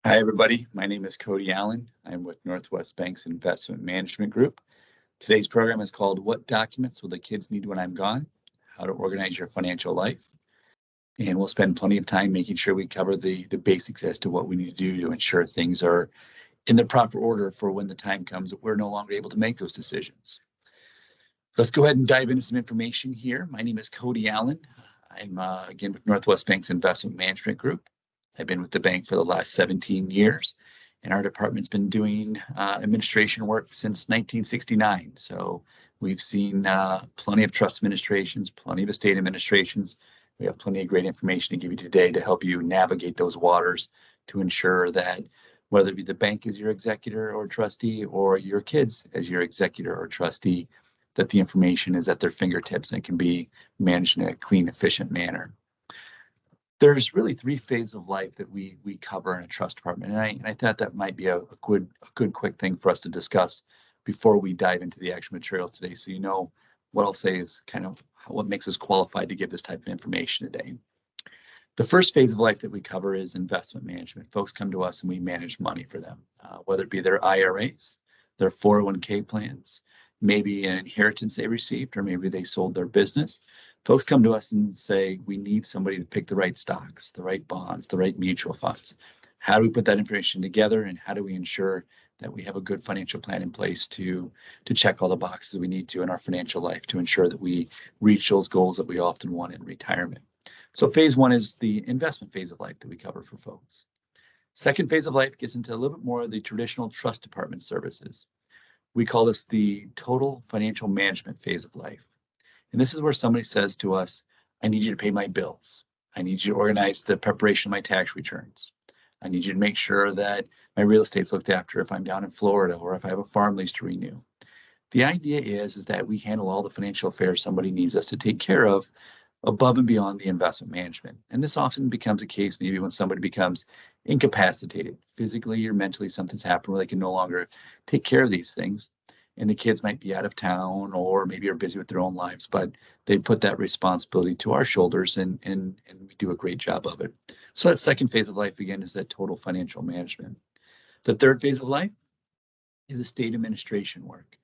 Hi, everybody. My name is Cody Allen. I'm with Northwest Bank's Investment Management Group. Today's program is called What Documents Will the Kids Need When I'm Gone? How to Organize Your Financial Life. And we'll spend plenty of time making sure we cover the basics as to what we need to do to ensure things are in the proper order for when the time comes that we're no longer able to make those decisions. Let's go ahead and dive into some information here. My name is Cody Allen. I'm again with Northwest Bank's Investment Management Group. I've been with the bank for the last 17 years, and our department's been doing administration work since 1969. So we've seen plenty of trust administrations, plenty of estate administrations. We have plenty of great information to give you today to help you navigate those waters to ensure that whether it be the bank as your executor or trustee or your kids as your executor or trustee, that the information is at their fingertips and can be managed in a clean, efficient manner. There's really three phases of life that we cover in a trust department, and I thought that might be a good quick thing for us to discuss before we dive into the actual material today. So you know what I'll say is kind of what makes us qualified to give this type of information today. The first phase of life that we cover is investment management. Folks come to us and we manage money for them, whether it be their IRAs, their 401k plans, maybe an inheritance they received, or maybe they sold their business. Folks come to us and say, we need somebody to pick the right stocks, the right bonds, the right mutual funds. How do we put that information together, and how do we ensure that we have a good financial plan in place to check all the boxes we need to in our financial life to ensure that we reach those goals that we often want in retirement? So phase one is the investment phase of life that we cover for folks. Second phase of life gets into a little bit more of the traditional trust department services. We call this the total financial management phase of life. And this is where somebody says to us, I need you to pay my bills. I need you to organize the preparation of my tax returns. I need you to make sure that my real estate's looked after if I'm down in Florida or if I have a farm lease to renew. The idea is that we handle all the financial affairs somebody needs us to take care of above and beyond the investment management. And this often becomes a case maybe when somebody becomes incapacitated physically or mentally, something's happened where they can no longer take care of these things. And the kids might be out of town or maybe are busy with their own lives, but they put that responsibility to our shoulders and we do a great job of it. So that second phase of life, again, is that total financial management. The third phase of life is estate administration work.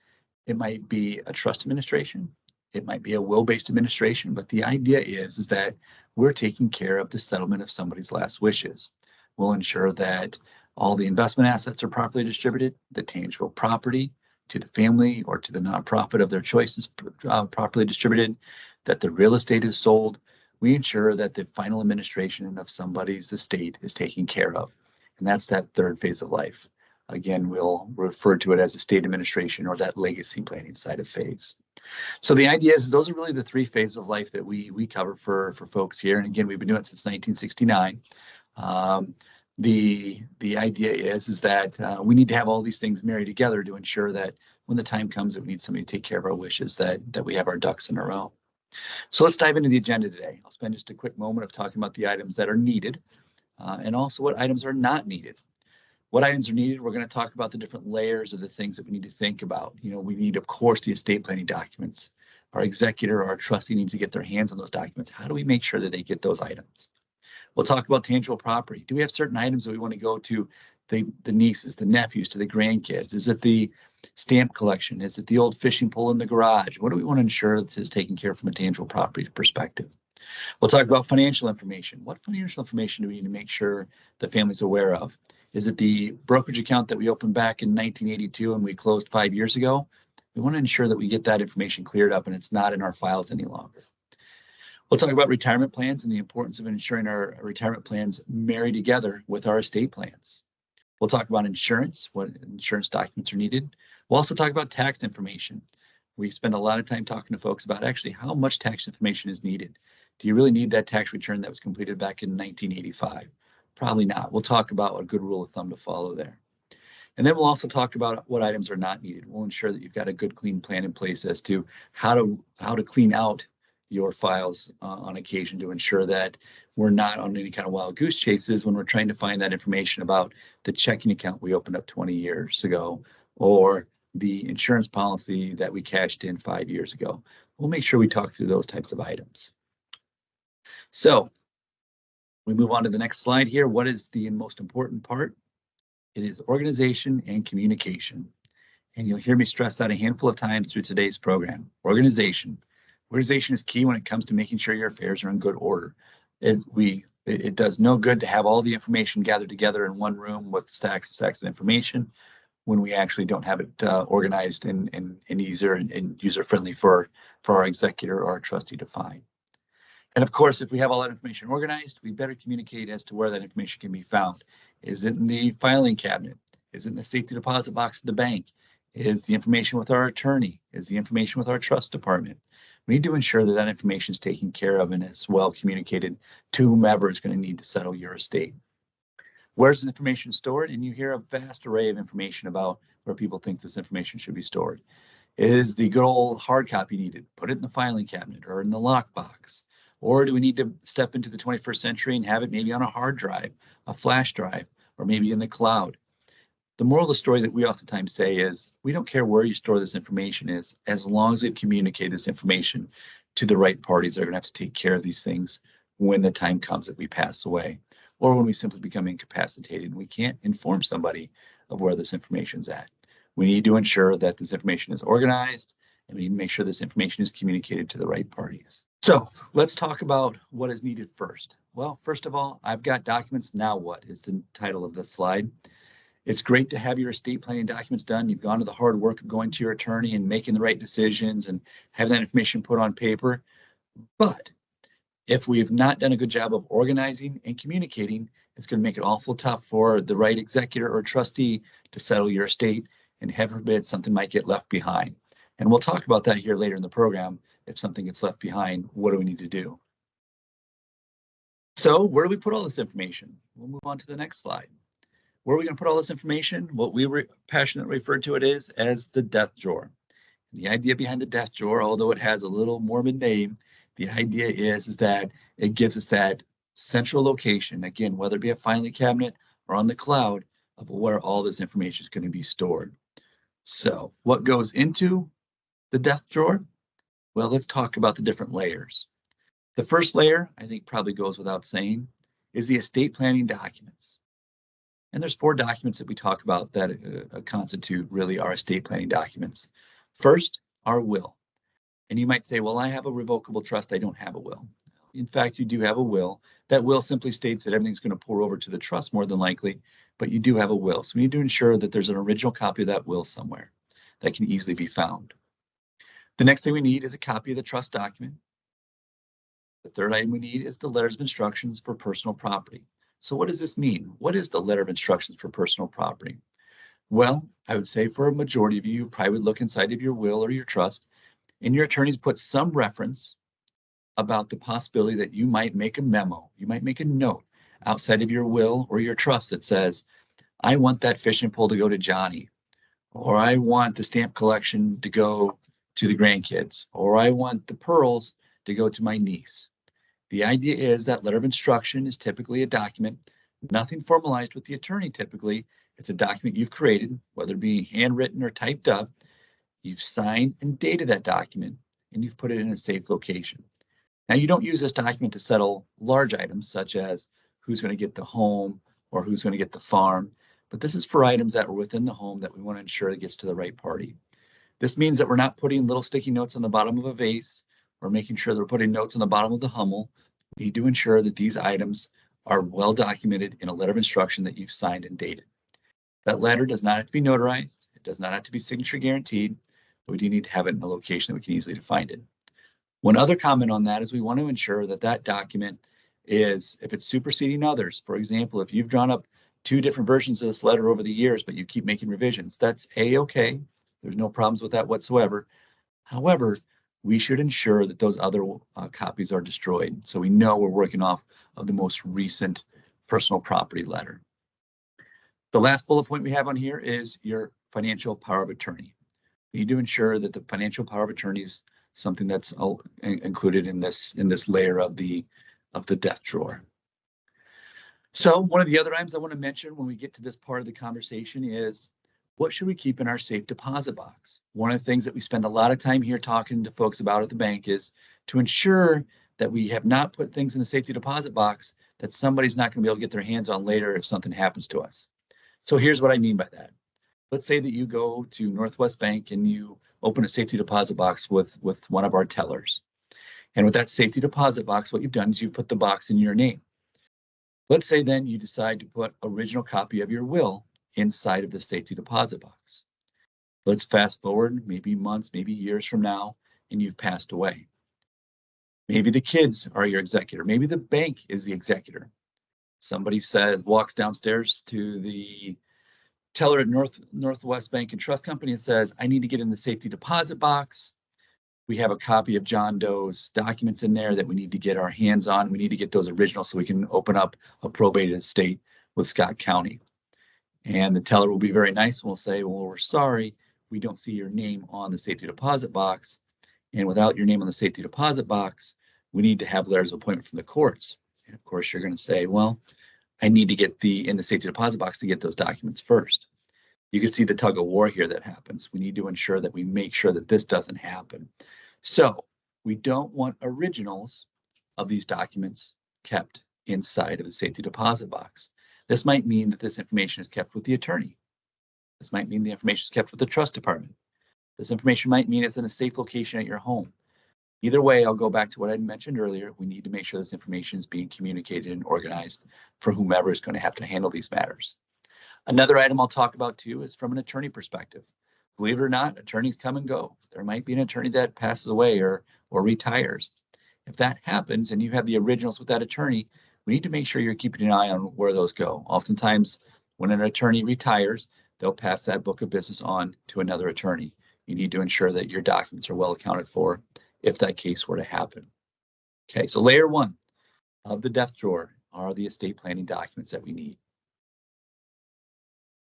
It might be a trust administration. It might be a will-based administration, but the idea is that we're taking care of the settlement of somebody's last wishes. We'll ensure that all the investment assets are properly distributed, the tangible property to the family or to the nonprofit of their choice is properly distributed, that the real estate is sold. We ensure that the final administration of somebody's estate is taken care of. And that's that third phase of life. Again, we'll refer to it as estate administration or that legacy planning side of phase. So the idea is those are really the three phases of life that we cover for folks here. And again, we've been doing it since 1969. The idea is that we need to have all these things married together to ensure that when the time comes that we need somebody to take care of our wishes, that we have our ducks in a row. So let's dive into the agenda today. I'll spend just a quick moment of talking about the items that are needed and also what items are not needed. What items are needed, we're going to talk about the different layers of the things that we need to think about. You know, we need, of course, the estate planning documents. Our executor or our trustee needs to get their hands on those documents. How do we make sure that they get those items? We'll talk about tangible property. Do we have certain items that we want to go to the nieces, the nephews, to the grandkids? Is it the stamp collection? Is it the old fishing pole in the garage? What do we want to ensure that is taken care of from a tangible property perspective? We'll talk about financial information. What financial information do we need to make sure the family's aware of? Is it the brokerage account that we opened back in 1982 and we closed 5 years ago? We want to ensure that we get that information cleared up and it's not in our files any longer. We'll talk about retirement plans and the importance of ensuring our retirement plans marry together with our estate plans. We'll talk about insurance, what insurance documents are needed. We'll also talk about tax information. We spend a lot of time talking to folks about actually how much tax information is needed. Do you really need that tax return that was completed back in 1985? Probably not. We'll talk about a good rule of thumb to follow there. And then we'll also talk about what items are not needed. We'll ensure that you've got a good, clean plan in place as to how to clean out your files on occasion to ensure that we're not on any kind of wild goose chases when we're trying to find that information about the checking account we opened up 20 years ago or the insurance policy that we cashed in 5 years ago. We'll make sure we talk through those types of items. So we move on to the next slide here. What is the most important part? It is organization and communication. And you'll hear me stress that a handful of times through today's program. Organization. Organization is key when it comes to making sure your affairs are in good order. It does no good to have all the information gathered together in one room with stacks and stacks of information when we actually don't have it organized and easier and user-friendly for our executor or our trustee to find. And of course, if we have all that information organized, we better communicate as to where that information can be found. Is it in the filing cabinet? Is it in the safety deposit box at the bank? Is the information with our attorney? Is the information with our trust department? We need to ensure that that information is taken care of and is well communicated to whomever is going to need to settle your estate. Where's this information stored? And you hear a vast array of information about where people think this information should be stored. Is the good old hard copy needed? Put it in the filing cabinet or in the lockbox. Or do we need to step into the 21st century and have it maybe on a hard drive, a flash drive, or maybe in the cloud? The moral of the story that we oftentimes say is, we don't care where you store this information is, as long as we've communicated this information to the right parties that are going to have to take care of these things when the time comes that we pass away, or when we simply become incapacitated and we can't inform somebody of where this information is at. We need to ensure that this information is organized, and we need to make sure this information is communicated to the right parties. So let's talk about what is needed first. Well, first of all, I've got documents. Now what is the title of this slide? It's great to have your estate planning documents done. You've gone to the hard work of going to your attorney and making the right decisions and having that information put on paper. But if we've not done a good job of organizing and communicating, it's going to make it awful tough for the right executor or trustee to settle your estate, and heaven forbid something might get left behind. And we'll talk about that here later in the program. If something gets left behind, what do we need to do? So where do we put all this information? We'll move on to the next slide. Where are we going to put all this information? What we passionately refer to it as the death drawer. And the idea behind the death drawer, although it has a little morbid name, the idea is that it gives us that central location, again, whether it be a filing cabinet or on the cloud, of where all this information is going to be stored. So what goes into the death drawer? Well, let's talk about the different layers. The first layer, I think probably goes without saying, is the estate planning documents. And there's 4 documents that we talk about that constitute really our estate planning documents. First, our will. And you might say, well, I have a revocable trust. I don't have a will. In fact, you do have a will. That will simply states that everything's going to pour over to the trust more than likely, but you do have a will. So we need to ensure that there's an original copy of that will somewhere that can easily be found. The next thing we need is a copy of the trust document. The third item we need is the letters of instructions for personal property. So what does this mean? What is the letter of instructions for personal property? Well, I would say for a majority of you, you probably would look inside of your will or your trust, and your attorneys put some reference about the possibility that you might make a memo, you might make a note outside of your will or your trust that says, I want that fishing pole to go to Johnny, or I want the stamp collection to go to the grandkids, or I want the pearls to go to my niece. The idea is that letter of instruction is typically a document, nothing formalized with the attorney typically. It's a document you've created, whether it be handwritten or typed up. You've signed and dated that document, and you've put it in a safe location. Now, you don't use this document to settle large items such as who's going to get the home or who's going to get the farm, but this is for items that are within the home that we want to ensure it gets to the right party. This means that we're not putting little sticky notes on the bottom of a vase or making sure they're putting notes on the bottom of the Hummel. We need to ensure that these items are well documented in a letter of instruction that you've signed and dated. That letter does not have to be notarized. It does not have to be signature guaranteed, but we do need to have it in a location that we can easily find it. One other comment on that is we want to ensure that that document is, if it's superseding others, for example, if you've drawn up 2 different versions of this letter over the years, but you keep making revisions, that's A-okay. There's no problems with that whatsoever. However, we should ensure that those other copies are destroyed, so we know we're working off of the most recent personal property letter. The last bullet point we have on here is your financial power of attorney. We need to ensure that the financial power of attorney is something that's included in this layer of the death drawer. So one of the other items I want to mention when we get to this part of the conversation is, what should we keep in our safe deposit box? One of the things that we spend a lot of time here talking to folks about at the bank is to ensure that we have not put things in the safety deposit box that somebody's not going to be able to get their hands on later if something happens to us. So here's what I mean by that. Let's say that you go to Northwest Bank and you open a safety deposit box with one of our tellers. And with that safety deposit box, what you've done is you put the box in your name. Let's say then you decide to put original copy of your will inside of the safety deposit box. Let's fast forward maybe months, maybe years from now, and you've passed away. Maybe the kids are your executor. Maybe the bank is the executor. Somebody walks downstairs to the teller at Northwest Bank and Trust Company and says, I need to get in the safety deposit box. We have a copy of John Doe's documents in there that we need to get our hands on. We need to get those originals so we can open up a probated estate with Scott County. And the teller will be very nice and will say, well, we're sorry, we don't see your name on the safety deposit box. And without your name on the safety deposit box, we need to have letters of appointment from the courts. And of course, you're going to say, well, I need to get in the safety deposit box to get those documents first. You can see the tug of war here that happens. We need to ensure that we make sure that this doesn't happen. So we don't want originals of these documents kept inside of the safety deposit box. This might mean that this information is kept with the attorney. This might mean the information is kept with the trust department. This information might mean it's in a safe location at your home. Either way, I'll go back to what I mentioned earlier. We need to make sure this information is being communicated and organized for whomever is going to have to handle these matters. Another item I'll talk about too is from an attorney perspective. Believe it or not, attorneys come and go. There might be an attorney that passes away or retires. If that happens and you have the originals with that attorney, we need to make sure you're keeping an eye on where those go. Oftentimes, when an attorney retires, they'll pass that book of business on to another attorney. You need to ensure that your documents are well accounted for if that case were to happen. Okay, so layer one of the death drawer are the estate planning documents that we need.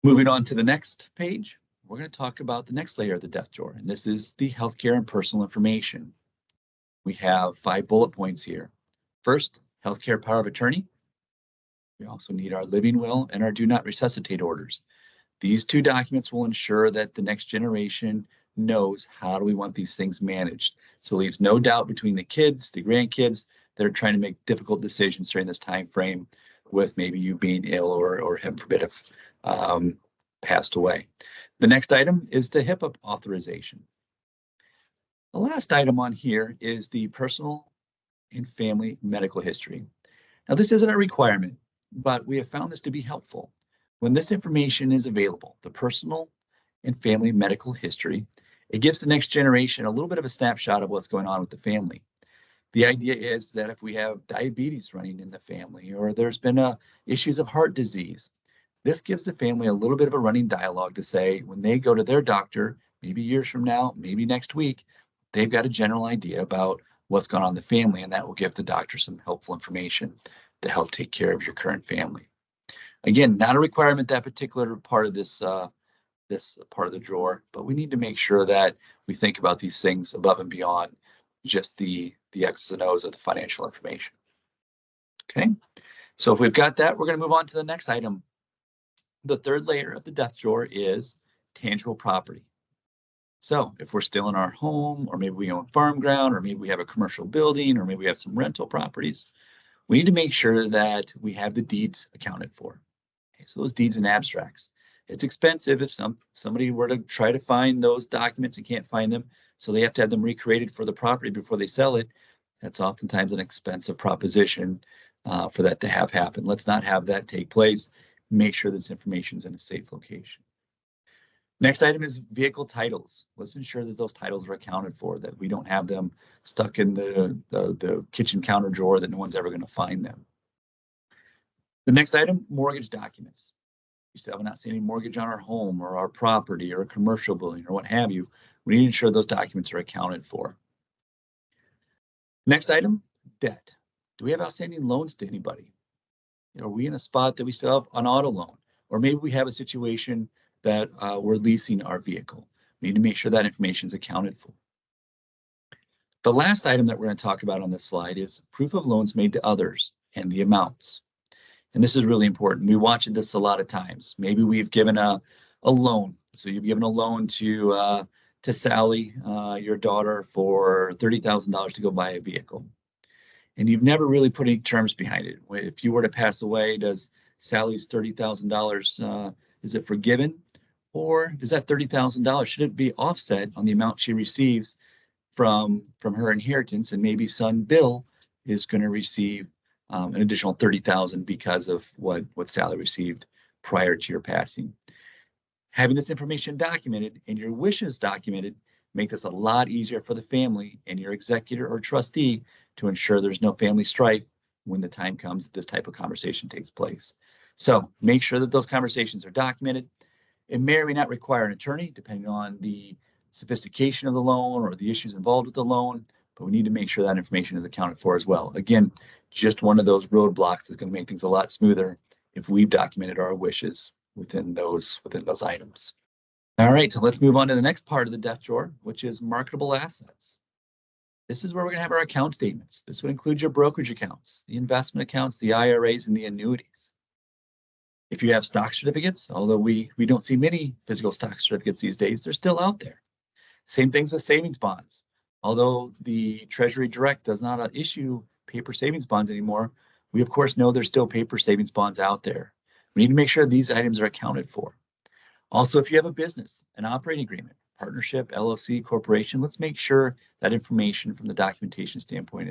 Moving on to the next page, we're going to talk about the next layer of the death drawer, and this is the healthcare and personal information. We have 5 bullet points here. First, healthcare power of attorney. We also need our living will and our do not resuscitate orders. These 2 documents will ensure that the next generation knows how do we want these things managed. So it leaves no doubt between the kids, the grandkids that are trying to make difficult decisions during this time frame with maybe you being ill or heaven forbid if passed away. The next item is the HIPAA authorization. The last item on here is the personal and family medical history. Now, this isn't a requirement, but we have found this to be helpful. When this information is available, the personal and family medical history, it gives the next generation a little bit of a snapshot of what's going on with the family. The idea is that if we have diabetes running in the family or there's been issues of heart disease, this gives the family a little bit of a running dialogue to say when they go to their doctor, maybe years from now, maybe next week, they've got a general idea about what's going on in the family, and that will give the doctor some helpful information to help take care of your current family. Again, not a requirement, that particular part of this part of the drawer, but we need to make sure that we think about these things above and beyond just the X's and O's of the financial information. Okay, so if we've got that, we're going to move on to the next item. The third layer of the death drawer is tangible property. So if we're still in our home, or maybe we own farm ground, or maybe we have a commercial building, or maybe we have some rental properties, we need to make sure that we have the deeds accounted for. Okay, so those deeds and abstracts. It's expensive if somebody were to try to find those documents and can't find them, so they have to have them recreated for the property before they sell it. That's oftentimes an expensive proposition for that to have happen. Let's not have that take place. Make sure this information is in a safe location. Next item is vehicle titles. Let's ensure that those titles are accounted for, that we don't have them stuck in the kitchen counter drawer that no one's ever going to find them. The next item, mortgage documents. We still have an outstanding mortgage on our home or our property or a commercial building or what have you. We need to ensure those documents are accounted for. Next item, debt. Do we have outstanding loans to anybody? Are we in a spot that we still have an auto loan? Or maybe we have a situation that we're leasing our vehicle. We need to make sure that information is accounted for. The last item that we're going to talk about on this slide is proof of loans made to others and the amounts. And this is really important. We watch this a lot of times. Maybe we've given a loan. So you've given a loan to Sally, your daughter, for $30,000 to go buy a vehicle. And you've never really put any terms behind it. If you were to pass away, does Sally's $30,000, Is it forgiven? Or does that $30,000, should it be offset on the amount she receives from her inheritance? And maybe son Bill is going to receive an additional $30,000 because of what Sally received prior to your passing. Having this information documented and your wishes documented make this a lot easier for the family and your executor or trustee to ensure there's no family strife when the time comes that this type of conversation takes place. So make sure that those conversations are documented. It may or may not require an attorney, depending on the sophistication of the loan or the issues involved with the loan, but we need to make sure that information is accounted for as well. Again, just one of those roadblocks is going to make things a lot smoother if we've documented our wishes within those items. All right, so let's move on to the next part of the death drawer, which is marketable assets. This is where we're going to have our account statements. This would include your brokerage accounts, the investment accounts, the IRAs, and the annuities. If you have stock certificates, although we don't see many physical stock certificates these days, they're still out there. Same things with savings bonds. Although the Treasury Direct does not issue paper savings bonds anymore, we of course know there's still paper savings bonds out there. We need to make sure these items are accounted for. Also, if you have a business, an operating agreement, partnership, LLC, corporation, let's make sure that information from the documentation standpoint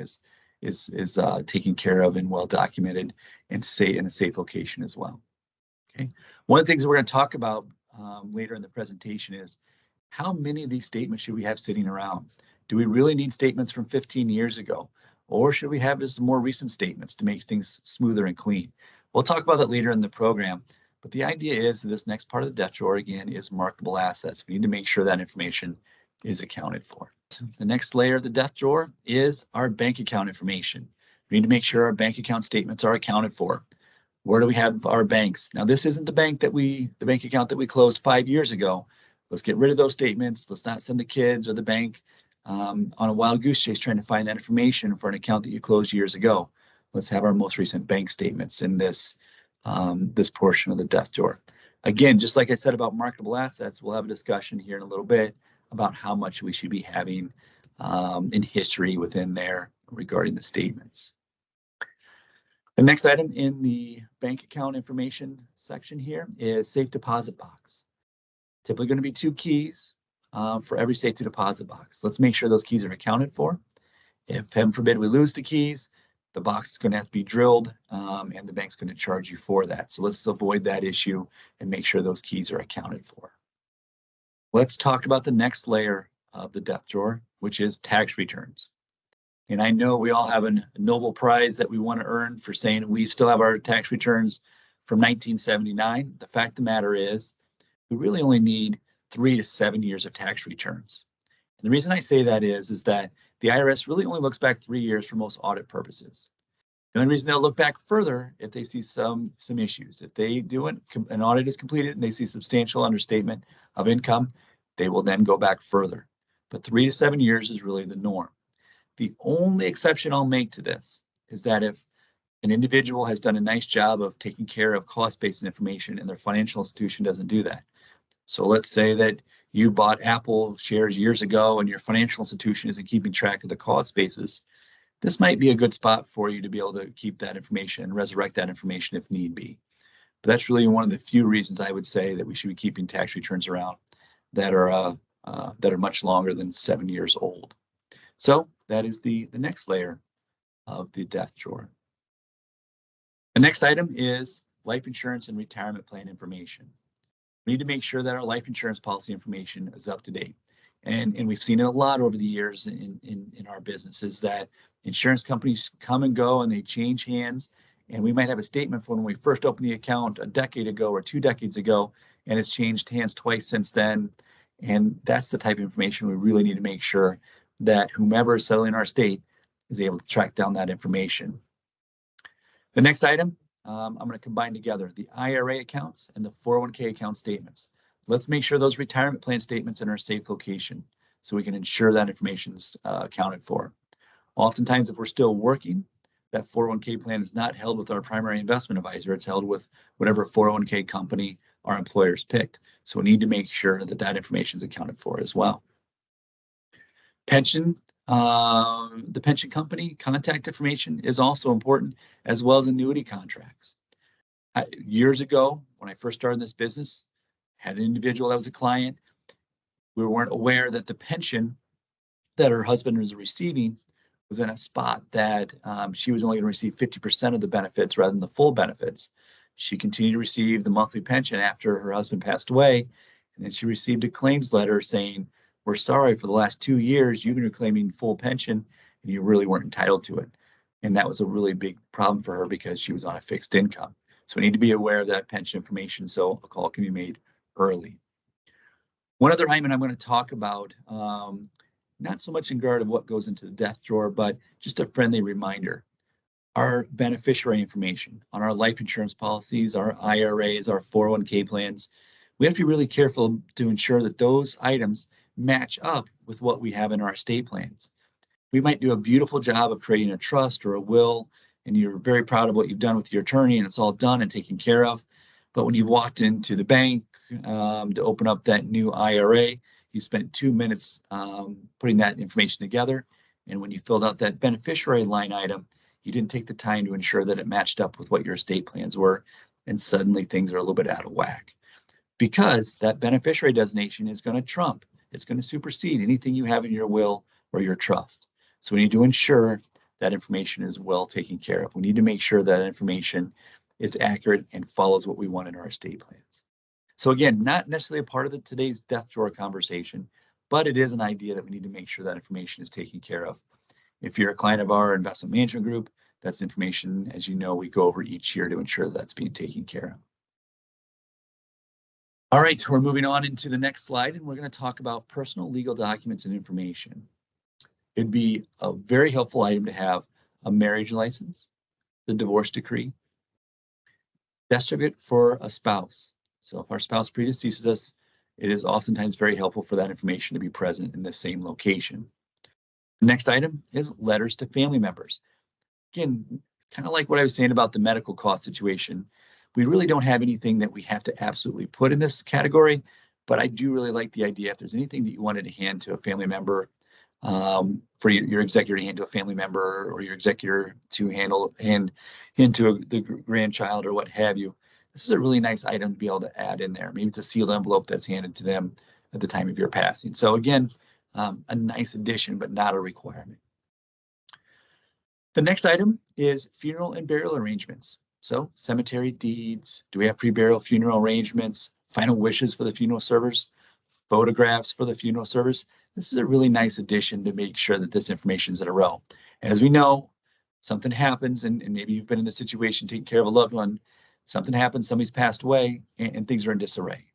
is taken care of and well documented and stay in a safe location as well. Okay. One of the things that we're going to talk about later in the presentation is how many of these statements should we have sitting around? Do we really need statements from 15 years ago? Or should we have just more recent statements to make things smoother and clean? We'll talk about that later in the program. But the idea is that this next part of the death drawer, again, is marketable assets. We need to make sure that information is accounted for. The next layer of the death drawer is our bank account information. We need to make sure our bank account statements are accounted for. Where do we have our banks? Now, this isn't the bank account that we closed 5 years ago. Let's get rid of those statements. Let's not send the kids or the bank on a wild goose chase trying to find that information for an account that you closed years ago. Let's have our most recent bank statements in this portion of the death drawer. Again, just like I said about marketable assets, we'll have a discussion here in a little bit about how much we should be having in history within there regarding the statements. The next item in the bank account information section here is safe deposit box. Typically going to be 2 keys for every safe deposit box. Let's make sure those keys are accounted for. If heaven forbid we lose the keys, the box is going to have to be drilled and the bank's going to charge you for that. So let's avoid that issue and make sure those keys are accounted for. Let's talk about the next layer of the death drawer, which is tax returns. And I know we all have a Nobel Prize that we want to earn for saying we still have our tax returns from 1979. The fact of the matter is we really only need 3 to 7 years of tax returns. And the reason I say that is that the IRS really only looks back 3 years for most audit purposes. The only reason they'll look back further if they see some issues. If they do an audit is completed and they see substantial understatement of income, they will then go back further. But 3 to 7 years is really the norm. The only exception I'll make to this is that if an individual has done a nice job of taking care of cost-based information and their financial institution doesn't do that. So let's say that you bought Apple shares years ago and your financial institution isn't keeping track of the cost basis. This might be a good spot for you to be able to keep that information and resurrect that information if need be. But that's really one of the few reasons I would say that we should be keeping tax returns around that are much longer than 7 years old. So that is the next layer of the death drawer. The next item is life insurance and retirement plan information. We need to make sure that our life insurance policy information is up to date. And we've seen it a lot over the years in our businesses that insurance companies come and go and they change hands. And we might have a statement from when we first opened the account a decade ago or 2 decades ago, and it's changed hands twice since then. And that's the type of information we really need to make sure that whomever is settling our estate is able to track down that information. The next item, I'm going to combine together the IRA accounts and the 401k account statements. Let's make sure those retirement plan statements are in our safe location so we can ensure that information is accounted for. Oftentimes, if we're still working, that 401k plan is not held with our primary investment advisor. It's held with whatever 401k company our employers picked. So we need to make sure that that information is accounted for as well. Pension, the pension company contact information is also important, as well as annuity contracts. Years ago, when I first started this business, had an individual that was a client. We weren't aware that the pension that her husband was receiving was in a spot that she was only going to receive 50% of the benefits rather than the full benefits. She continued to receive the monthly pension after her husband passed away. And then she received a claims letter saying, we're sorry, for the last 2 years, you've been claiming full pension and you really weren't entitled to it. And that was a really big problem for her because she was on a fixed income. So we need to be aware of that pension information so a call can be made early. One other item I'm going to talk about, not so much in regard of what goes into the death drawer, but just a friendly reminder. Our beneficiary information on our life insurance policies, our IRAs, our 401k plans, we have to be really careful to ensure that those items match up with what we have in our estate plans. We might do a beautiful job of creating a trust or a will, and you're very proud of what you've done with your attorney and it's all done and taken care of. But when you've walked into the bank to open up that new IRA, you spent 2 minutes putting that information together. And when you filled out that beneficiary line item, you didn't take the time to ensure that it matched up with what your estate plans were. And suddenly things are a little bit out of whack because that beneficiary designation is going to trump. It's going to supersede anything you have in your will or your trust. So we need to ensure that information is well taken care of. We need to make sure that information is accurate and follows what we want in our estate plans. So again, not necessarily a part of today's death drawer conversation, but it is an idea that we need to make sure that information is taken care of. If you're a client of our investment management group, that's information, as you know, we go over each year to ensure that's being taken care of. All right, so we're moving on into the next slide, and we're going to talk about personal legal documents and information. It'd be a very helpful item to have a marriage license, the divorce decree, death certificate for a spouse. So if our spouse predeceases us, it is oftentimes very helpful for that information to be present in the same location. The next item is letters to family members. Again, kind of like what I was saying about the medical cost situation, we really don't have anything that we have to absolutely put in this category, but I do really like the idea if there's anything that you wanted to hand to a family member, for your executor to hand to a family member or your executor to hand into the grandchild or what have you. This is a really nice item to be able to add in there. Maybe it's a sealed envelope that's handed to them at the time of your passing. So again, a nice addition, but not a requirement. The next item is funeral and burial arrangements. So cemetery deeds, do we have pre-burial funeral arrangements, final wishes for the funeral service, photographs for the funeral service. This is a really nice addition to make sure that this information is in a row. And as we know, something happens, and maybe you've been in the situation taking care of a loved one, something happens, somebody's passed away, and things are in disarray.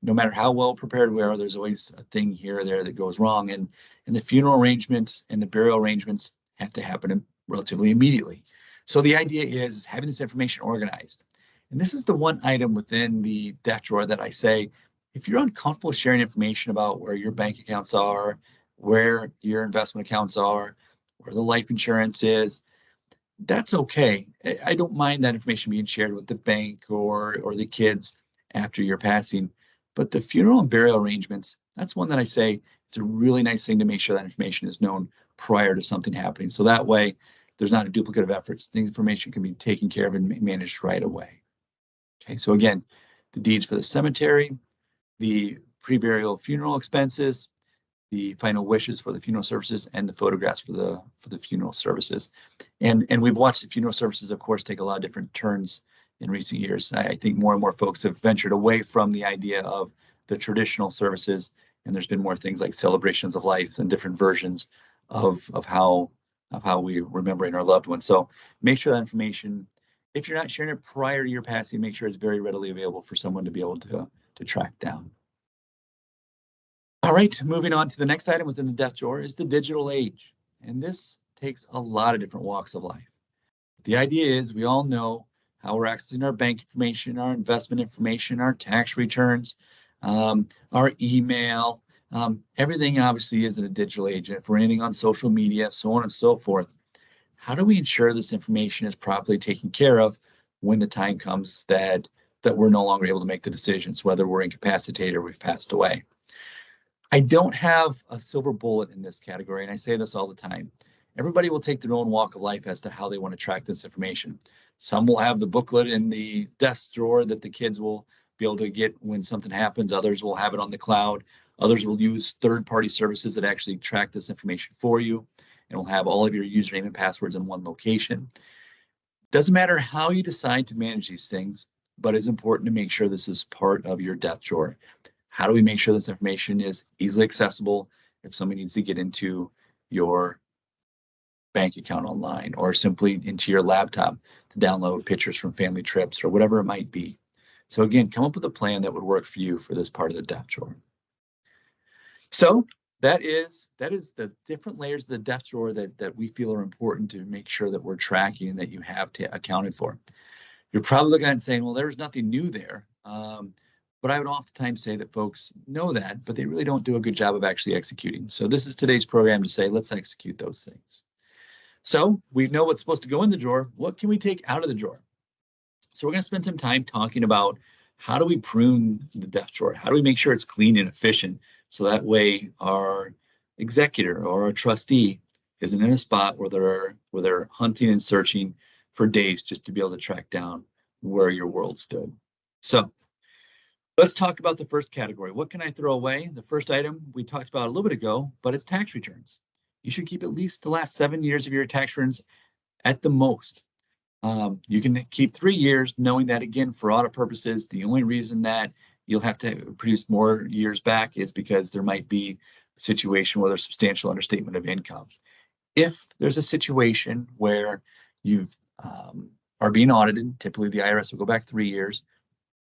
No matter how well prepared we are, there's always a thing here or there that goes wrong. And the funeral arrangements and the burial arrangements have to happen relatively immediately. So the idea is having this information organized. And this is the one item within the death drawer that I say, if you're uncomfortable sharing information about where your bank accounts are, where your investment accounts are, where the life insurance is, that's okay. I don't mind that information being shared with the bank or the kids after your passing. But the funeral and burial arrangements, that's one that I say it's a really nice thing to make sure that information is known prior to something happening. So that way, there's not a duplicate of efforts. The information can be taken care of and managed right away. Okay, so again, the deeds for the cemetery, the pre-burial funeral expenses, the final wishes for the funeral services, and the photographs for the funeral services. And we've watched the funeral services, of course, take a lot of different turns in recent years. I think more and more folks have ventured away from the idea of the traditional services, and there's been more things like celebrations of life and different versions of how we remembering our loved ones. So make sure that information, if you're not sharing it prior to your passing, make sure it's very readily available for someone to be able to track down. All right, moving on to the next item within the death drawer is the digital age. And this takes a lot of different walks of life. The idea is we all know how we're accessing our bank information, our investment information, our tax returns, our email, everything obviously is in a digital age. And for anything on social media, so on and so forth, how do we ensure this information is properly taken care of when the time comes that we're no longer able to make the decisions, whether we're incapacitated or we've passed away? I don't have a silver bullet in this category, and I say this all the time. Everybody will take their own walk of life as to how they want to track this information. Some will have the booklet in the desk drawer that the kids will be able to get when something happens. Others will have it on the cloud. Others will use third-party services that actually track this information for you and will have all of your username and passwords in one location. Doesn't matter how you decide to manage these things, but it's important to make sure this is part of your death drawer. How do we make sure this information is easily accessible if somebody needs to get into your bank account online or simply into your laptop to download pictures from family trips or whatever it might be? So again, come up with a plan that would work for you for this part of the death drawer. So that is the different layers of the death drawer that we feel are important to make sure that we're tracking and that you have accounted for. You're probably looking at it and saying, well, there's nothing new there. But I would oftentimes say that folks know that, but they really don't do a good job of actually executing. So this is today's program to say, let's execute those things. So we know what's supposed to go in the drawer. What can we take out of the drawer? So we're going to spend some time talking about how do we prune the death drawer? How do we make sure it's clean and efficient so that way our executor or our trustee isn't in a spot where they're hunting and searching for days just to be able to track down where your world stood. So let's talk about the first category. What can I throw away? The first item we talked about a little bit ago, but it's tax returns. You should keep at least the last 7 years of your tax returns at the most. You can keep 3 years, knowing that, again, for audit purposes, the only reason that you'll have to produce more years back is because there might be a situation where there's substantial understatement of income. If there's a situation where you are being audited, typically the IRS will go back 3 years.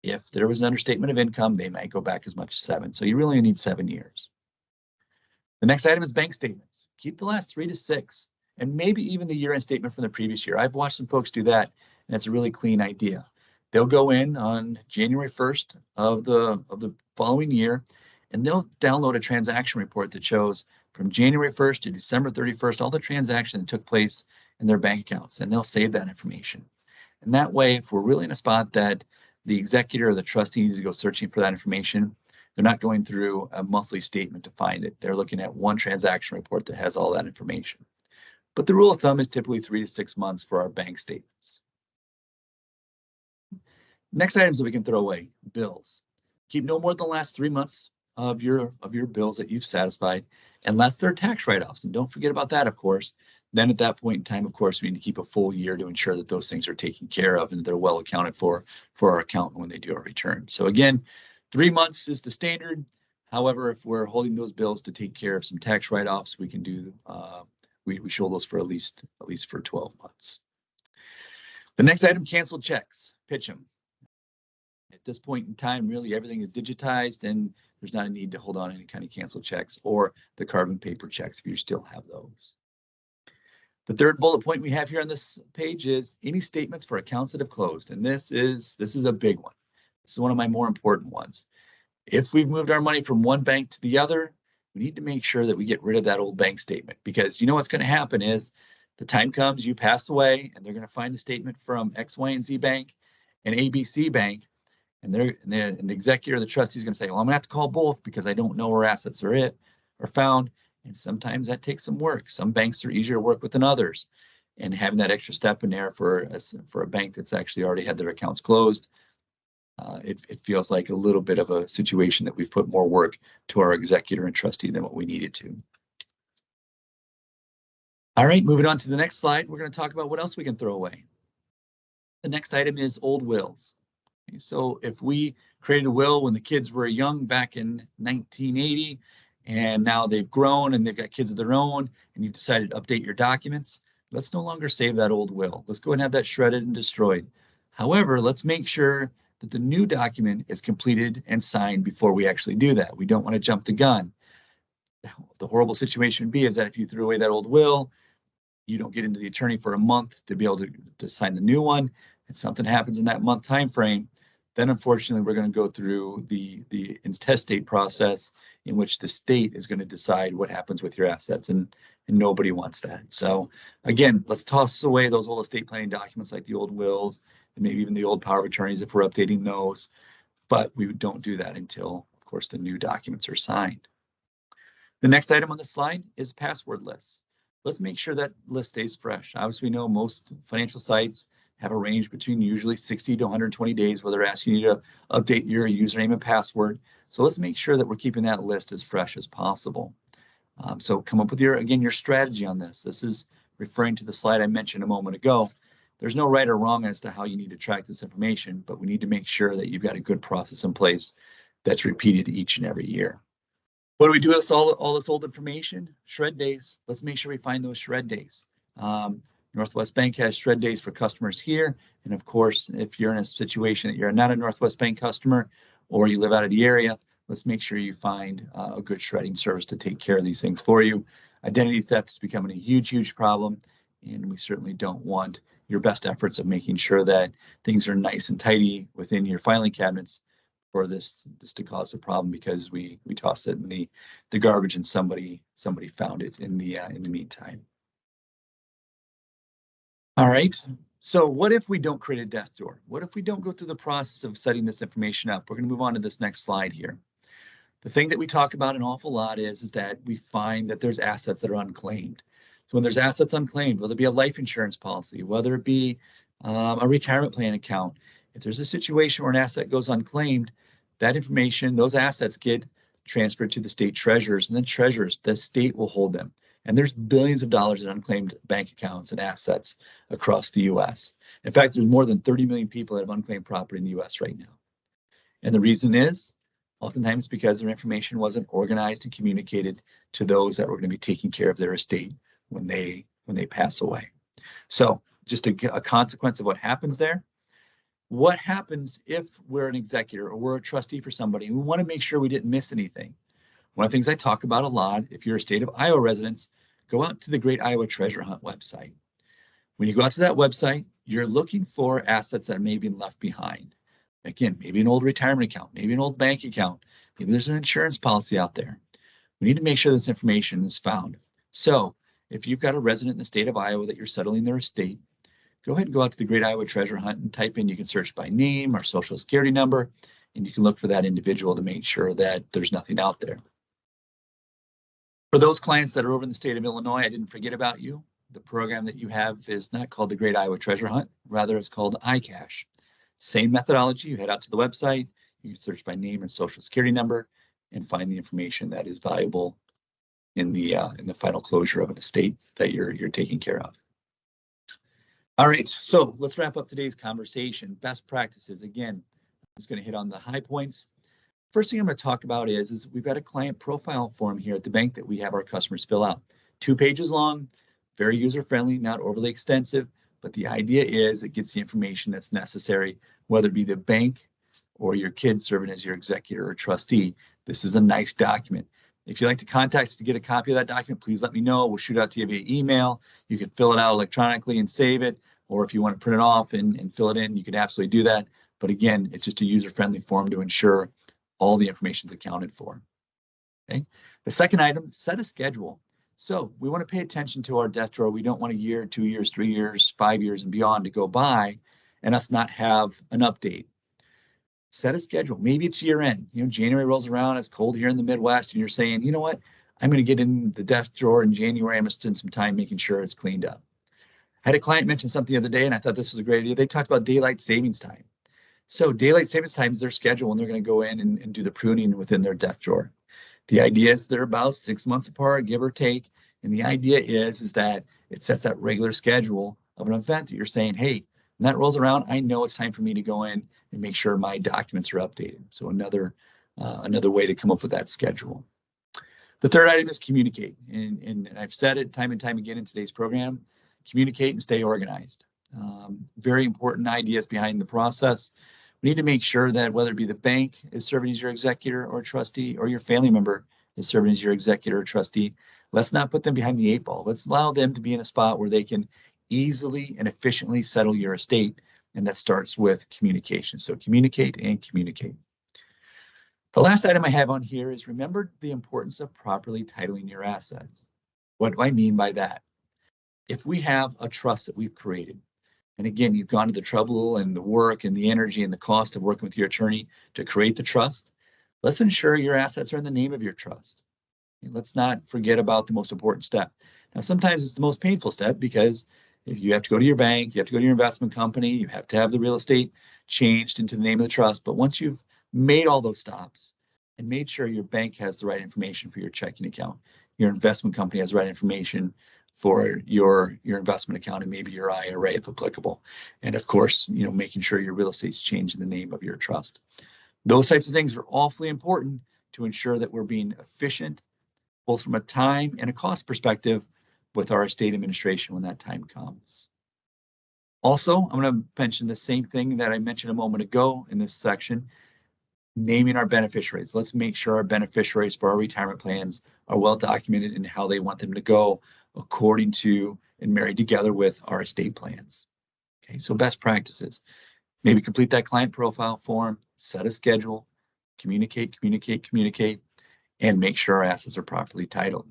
If there was an understatement of income, they might go back as much as 7. So you really need 7 years. The next item is bank statements. Keep the last 3 to 6. And maybe even the year-end statement from the previous year. I've watched some folks do that, and it's a really clean idea. They'll go in on January 1st of the following year, and they'll download a transaction report that shows from January 1st to December 31st, all the transactions that took place in their bank accounts, and they'll save that information. And that way, if we're really in a spot that the executor or the trustee needs to go searching for that information, they're not going through a monthly statement to find it. They're looking at one transaction report that has all that information. But the rule of thumb is typically 3 to 6 months for our bank statements. Next items that we can throw away, bills. Keep no more than the last 3 months of your bills that you've satisfied, unless they're tax write-offs. And don't forget about that, of course. Then at that point in time, of course, we need to keep a full year to ensure that those things are taken care of and they're well accounted for our accountant when they do our return. So again, 3 months is the standard. However, if we're holding those bills to take care of some tax write-offs, we can do we show those for at least for 12 months. The next item, canceled checks, pitch them. At this point in time, really everything is digitized and there's not a need to hold on any kind of canceled checks or the carbon paper checks if you still have those. The third bullet point we have here on this page is any statements for accounts that have closed. And this is a big one. This is one of my more important ones. If we've moved our money from one bank to the other, we need to make sure that we get rid of that old bank statement, because you know what's going to happen is the time comes, you pass away, and they're going to find a statement from X, Y, and Z bank and ABC bank, and the executor or the trustee is going to say, well, I'm going to have to call both because I don't know where assets are found. And sometimes that takes some work. Some banks are easier to work with than others. And having that extra step in there for a bank that's actually already had their accounts closed, it feels like a little bit of a situation that we've put more work to our executor and trustee than what we needed to. All right, moving on to the next slide, we're going to talk about what else we can throw away. The next item is old wills. Okay, so if we created a will when the kids were young back in 1980, and now they've grown and they've got kids of their own, and you've decided to update your documents, let's no longer save that old will. Let's go ahead and have that shredded and destroyed. However, let's make sure that the new document is completed and signed before we actually do that. We don't want to jump the gun. The horrible situation would be is that if you threw away that old will, you don't get into the attorney for a month to be able to sign the new one, and something happens in that month time frame, then unfortunately we're going to go through the intestate process in which the state is going to decide what happens with your assets, and nobody wants that. So again, let's toss away those old estate planning documents like the old wills and maybe even the old power of attorneys if we're updating those, but we don't do that until, of course, the new documents are signed. The next item on the slide is password lists. Let's make sure that list stays fresh. Obviously, we know most financial sites have a range between usually 60 to 120 days where they're asking you to update your username and password. So let's make sure that we're keeping that list as fresh as possible. So come up with your strategy on this. This is referring to the slide I mentioned a moment ago. There's no right or wrong as to how you need to track this information, but we need to make sure that you've got a good process in place that's repeated each and every year. What do we do with all this old information? Shred days. Let's make sure we find those shred days. Northwest Bank has shred days for customers here. And of course, if you're in a situation that you're not a Northwest Bank customer or you live out of the area, let's make sure you find a good shredding service to take care of these things for you. Identity theft is becoming a huge, huge problem. And we certainly don't want your best efforts of making sure that things are nice and tidy within your filing cabinets for this to cause a problem because we tossed it in the garbage and somebody found it in the meantime. All right, so what if we don't create a death door? What if we don't go through the process of setting this information up? We're going to move on to this next slide here. The thing that we talk about an awful lot is that we find that there's assets that are unclaimed. So when there's assets unclaimed, whether it be a life insurance policy, whether it be a retirement plan account, if there's a situation where an asset goes unclaimed, that information, those assets get transferred to the state treasurers, and then treasurers, the state will hold them. And there's billions of dollars in unclaimed bank accounts and assets across the U.S. In fact, there's more than 30 million people that have unclaimed property in the U.S. right now. And the reason is, oftentimes because their information wasn't organized and communicated to those that were going to be taking care of their estate when they pass away. So just a consequence of what happens there. What happens if we're an executor or we're a trustee for somebody? We want to make sure we didn't miss anything. One of the things I talk about a lot, if you're a state of Iowa residents, go out to the Great Iowa Treasure Hunt website. When you go out to that website, you're looking for assets that may have been left behind. Again, maybe an old retirement account, maybe an old bank account, maybe there's an insurance policy out there. We need to make sure this information is found. So if you've got a resident in the state of Iowa that you're settling their estate, go ahead and go out to the Great Iowa Treasure Hunt and type in, you can search by name or social security number, and you can look for that individual to make sure that there's nothing out there. For those clients that are over in the state of Illinois, I didn't forget about you. The program that you have is not called the Great Iowa Treasure Hunt, rather it's called iCache. Same methodology, you head out to the website, you can search by name and social security number and find the information that is valuable in the final closure of an estate that you're taking care of. All right, so let's wrap up today's conversation. Best practices. Again, I'm just going to hit on the high points. First thing I'm going to talk about is we've got a client profile form here at the bank that we have our customers fill out. 2 pages long, very user-friendly, not overly extensive, but the idea is it gets the information that's necessary, whether it be the bank or your kid serving as your executor or trustee. This is a nice document. If you'd like to contact us to get a copy of that document, please let me know. We'll shoot out to you via email. You can fill it out electronically and save it, or if you want to print it off and fill it in, you can absolutely do that. But again, it's just a user-friendly form to ensure all the information is accounted for. Okay. The second item, set a schedule. So we want to pay attention to our death drawer. We don't want a year, 2 years, 3 years, 5 years and beyond to go by and us not have an update. Set a schedule. Maybe it's year end. January rolls around, it's cold here in the Midwest, and you're saying, you know what, I'm going to get in the death drawer in January. I'm going to spend some time making sure it's cleaned up. I had a client mention something the other day, and I thought this was a great idea. They talked about daylight savings time. So daylight savings time is their schedule when they're going to go in and do the pruning within their death drawer. The idea is they're about 6 months apart, give or take. And the idea is that it sets that regular schedule of an event that you're saying, hey, when that rolls around, I know it's time for me to go in and make sure my documents are updated. So another way to come up with that schedule. The third item is communicate. And I've said it time and time again in today's program, communicate and stay organized. Very important ideas behind the process. We need to make sure that whether it be the bank is serving as your executor or trustee, or your family member is serving as your executor or trustee, let's not put them behind the 8 ball. Let's allow them to be in a spot where they can easily and efficiently settle your estate. And that starts with communication. So communicate and communicate. The last item I have on here is remember the importance of properly titling your assets. What do I mean by that? If we have a trust that we've created, and again, you've gone to the trouble and the work and the energy and the cost of working with your attorney to create the trust, let's ensure your assets are in the name of your trust. And let's not forget about the most important step. Now, sometimes it's the most painful step because If you have to go to your bank, you have to go to your investment company, you have to have the real estate changed into the name of the trust. But once you've made all those stops and made sure your bank has the right information for your checking account, your investment company has the right information for your investment account and maybe your IRA if applicable. And of course, making sure your real estate's changed in the name of your trust. Those types of things are awfully important to ensure that we're being efficient, both from a time and a cost perspective with our estate administration when that time comes. Also, I'm going to mention the same thing that I mentioned a moment ago in this section, naming our beneficiaries. Let's make sure our beneficiaries for our retirement plans are well documented in how they want them to go according to and married together with our estate plans. Okay, so best practices. Maybe complete that client profile form, set a schedule, communicate, and make sure our assets are properly titled.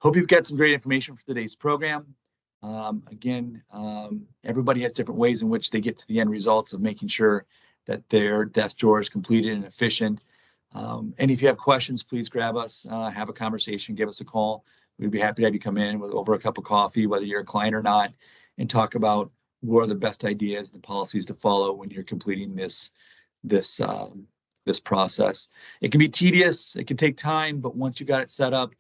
Hope you've got some great information for today's program. Everybody has different ways in which they get to the end results of making sure that their desk drawer is completed and efficient. And if you have questions, please grab us, have a conversation, give us a call. We'd be happy to have you come in over a cup of coffee, whether you're a client or not, and talk about what are the best ideas and policies to follow when you're completing this process. It can be tedious, it can take time, but once you got it set up,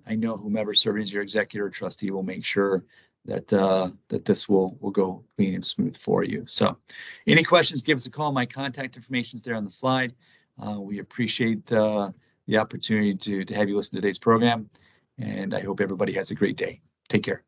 I know whomever serving as your executor or trustee will make sure that this will go clean and smooth for you. So any questions, give us a call. My contact information is there on the slide. We appreciate the opportunity to have you listen to today's program, and I hope everybody has a great day. Take care.